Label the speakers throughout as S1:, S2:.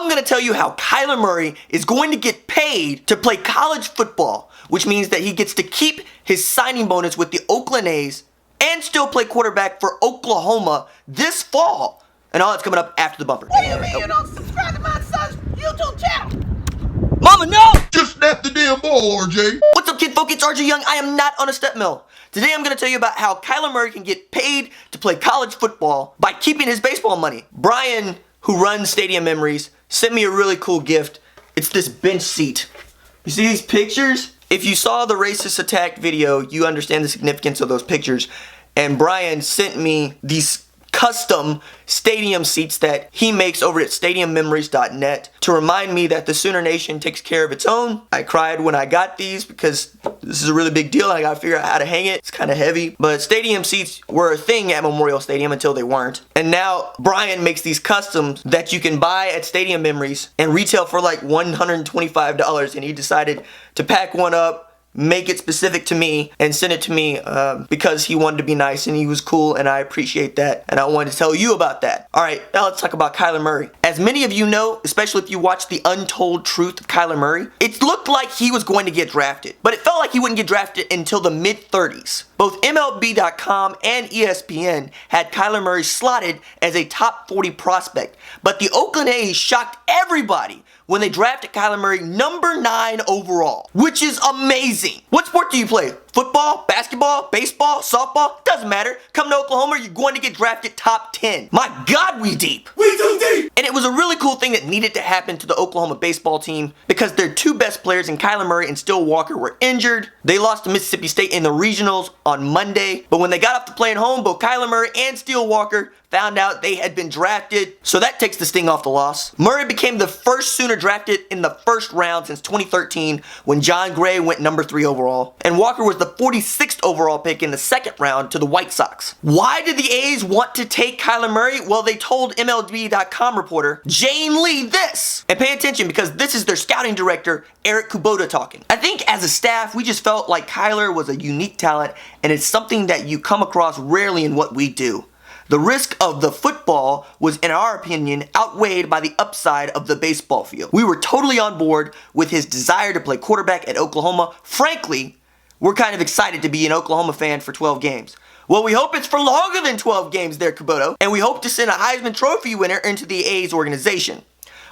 S1: I'm going to tell you how Kyler Murray is going to get paid to play college football, which means that he gets to keep his signing bonus with the Oakland A's and still play quarterback for Oklahoma this fall. And all that's coming up after the bumper.
S2: What do you mean you don't subscribe to my son's YouTube channel?
S1: Mama, no!
S3: Just snap the damn ball, RJ.
S1: What's up, kid folk? It's RJ Young. I am not on a step mill. Today I'm going to tell you about how Kyler Murray can get paid to play college football by keeping his baseball money. Brian, who runs Stadium Memories, sent me a really cool gift. It's this bench seat. You see these pictures? If you saw the racist attack video, you understand the significance of those pictures. And Brian sent me these custom stadium seats that he makes over at stadiummemories.net to remind me that the Sooner Nation takes care of its own. I cried when I got these because this is a really big deal and I gotta figure out how to hang it. It's kind of heavy, but stadium seats were a thing at Memorial Stadium until they weren't. And now Brian makes these customs that you can buy at Stadium Memories and retail for like $125, and he decided to pack one up, make it specific to me, and send it to me because he wanted to be nice and he was cool, and I appreciate that, and I wanted to tell you about that. Alright, now let's talk about Kyler Murray. As many of you know, especially if you watch The Untold Truth of Kyler Murray, it looked like he was going to get drafted, but it felt like he wouldn't get drafted until the mid-30s. Both MLB.com and ESPN had Kyler Murray slotted as a top 40 prospect, but the Oakland A's shocked everybody when they drafted Kyler Murray number 9 overall, which is amazing. What sport do you play? Football, basketball, baseball, softball? Doesn't matter. Come to Oklahoma, you're going to get drafted top 10. My God, we deep.
S3: We too deep.
S1: And it was a really cool thing that needed to happen to the Oklahoma baseball team because their two best players in Kyler Murray and Still Walker were injured. They lost to Mississippi State in the regionals on Monday, but when they got off to playing home, both Kyler Murray and Still Walker found out they had been drafted, so that takes the sting off the loss. Murray became the first Sooner drafted in the first round since 2013 when John Gray went number 3 overall, and Walker was the 46th overall pick in the second round to the White Sox. Why did the A's want to take Kyler Murray? Well, they told MLB.com reporter Jane Lee this. And pay attention because this is their scouting director, Eric Kubota, talking. I think as a staff, we just felt like Kyler was a unique talent, and it's something that you come across rarely in what we do. The risk of the football was, in our opinion, outweighed by the upside of the baseball field. We were totally on board with his desire to play quarterback at Oklahoma. Frankly, we're kind of excited to be an Oklahoma fan for 12 games. Well, we hope it's for longer than 12 games there, Kubota, and we hope to send a Heisman Trophy winner into the A's organization.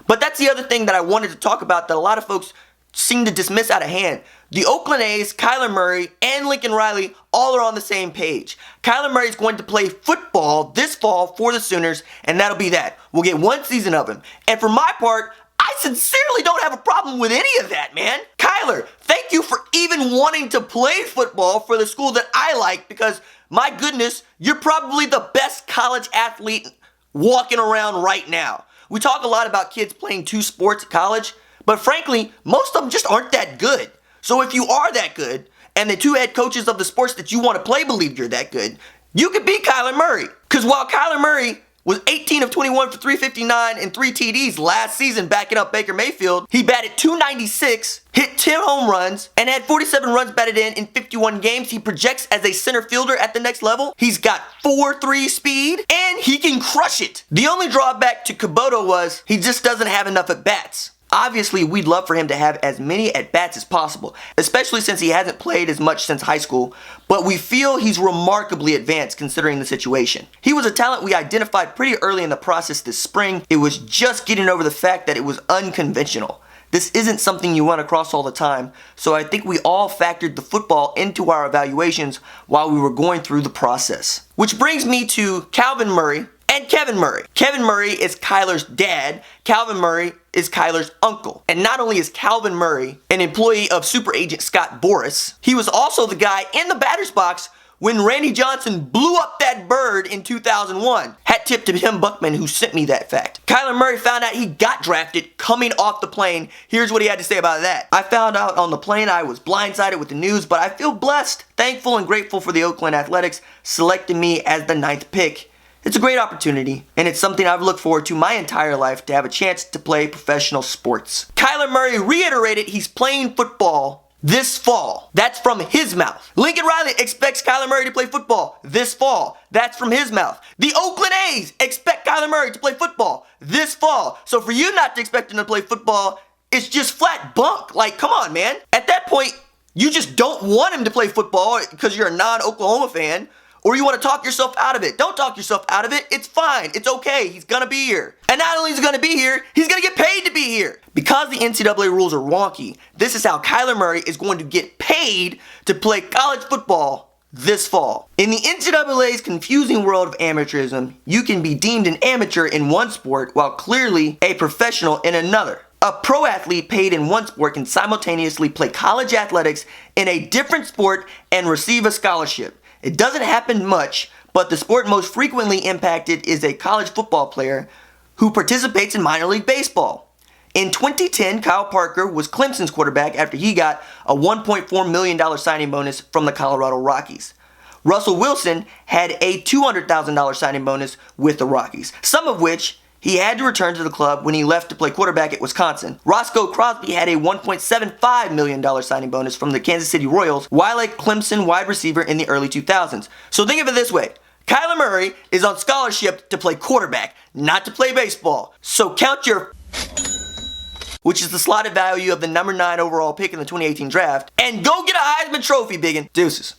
S1: But that's the other thing that I wanted to talk about that a lot of folks seem to dismiss out of hand. The Oakland A's, Kyler Murray, and Lincoln Riley all are on the same page. Kyler Murray is going to play football this fall for the Sooners, and that'll be that. We'll get one season of him. And for my part, I sincerely don't have a problem with any of that, man. Kyler, thank you for even wanting to play football for the school that I like, because my goodness, you're probably the best college athlete walking around right now. We talk a lot about kids playing 2 sports at college, but frankly, most of them just aren't that good. So if you are that good, and the 2 head coaches of the sports that you want to play believe you're that good, you could be Kyler Murray. Because while Kyler Murray was 18 of 21 for 359 and 3 TDs last season backing up Baker Mayfield, he batted .296, hit 10 home runs, and had 47 runs batted in 51 games. He projects as a center fielder at the next level. He's got 4.3 speed, and he can crush it. The only drawback to Kubota was he just doesn't have enough at-bats. Obviously, we'd love for him to have as many at-bats as possible, especially since he hasn't played as much since high school, but we feel he's remarkably advanced considering the situation. He was a talent we identified pretty early in the process this spring. It was just getting over the fact that it was unconventional. This isn't something you run across all the time, so I think we all factored the football into our evaluations while we were going through the process. Which brings me to Calvin Murray and Kevin Murray. Kevin Murray is Kyler's dad. Calvin Murray is Kyler's uncle. And not only is Calvin Murray an employee of super agent Scott Boras, he was also the guy in the batter's box when Randy Johnson blew up that bird in 2001. Hat tip to Tim Buckman, who sent me that fact. Kyler Murray found out he got drafted coming off the plane. Here's what he had to say about that. I found out on the plane. I was blindsided with the news, but I feel blessed, thankful, and grateful for the Oakland Athletics selecting me as the 9th pick. It's a great opportunity, and it's something I've looked forward to my entire life, to have a chance to play professional sports. Kyler Murray reiterated he's playing football this fall. That's from his mouth. Lincoln Riley expects Kyler Murray to play football this fall. That's from his mouth. The Oakland A's expect Kyler Murray to play football this fall. So for you not to expect him to play football, it's just flat bunk. Like, come on, man. At that point, you just don't want him to play football because you're a non-Oklahoma fan, or you want to talk yourself out of it. Don't talk yourself out of it. It's fine. It's okay. He's going to be here. And not only is he going to be here, he's going to get paid to be here. Because the NCAA rules are wonky, this is how Kyler Murray is going to get paid to play college football this fall. In the NCAA's confusing world of amateurism, you can be deemed an amateur in one sport while clearly a professional in another. A pro athlete paid in one sport can simultaneously play college athletics in a different sport and receive a scholarship. It doesn't happen much, but the sport most frequently impacted is a college football player who participates in minor league baseball. In 2010, Kyle Parker was Clemson's quarterback after he got a $1.4 million signing bonus from the Colorado Rockies. Russell Wilson had a $200,000 signing bonus with the Rockies, some of which he had to return to the club when he left to play quarterback at Wisconsin. Roscoe Crosby had a $1.75 million signing bonus from the Kansas City Royals while a Clemson wide receiver in the early 2000s. So think of it this way. Kyler Murray is on scholarship to play quarterback, not to play baseball. So count your which is the slotted value of the number 9 overall pick in the 2018 draft, and go get a Heisman Trophy, biggin'. Deuces.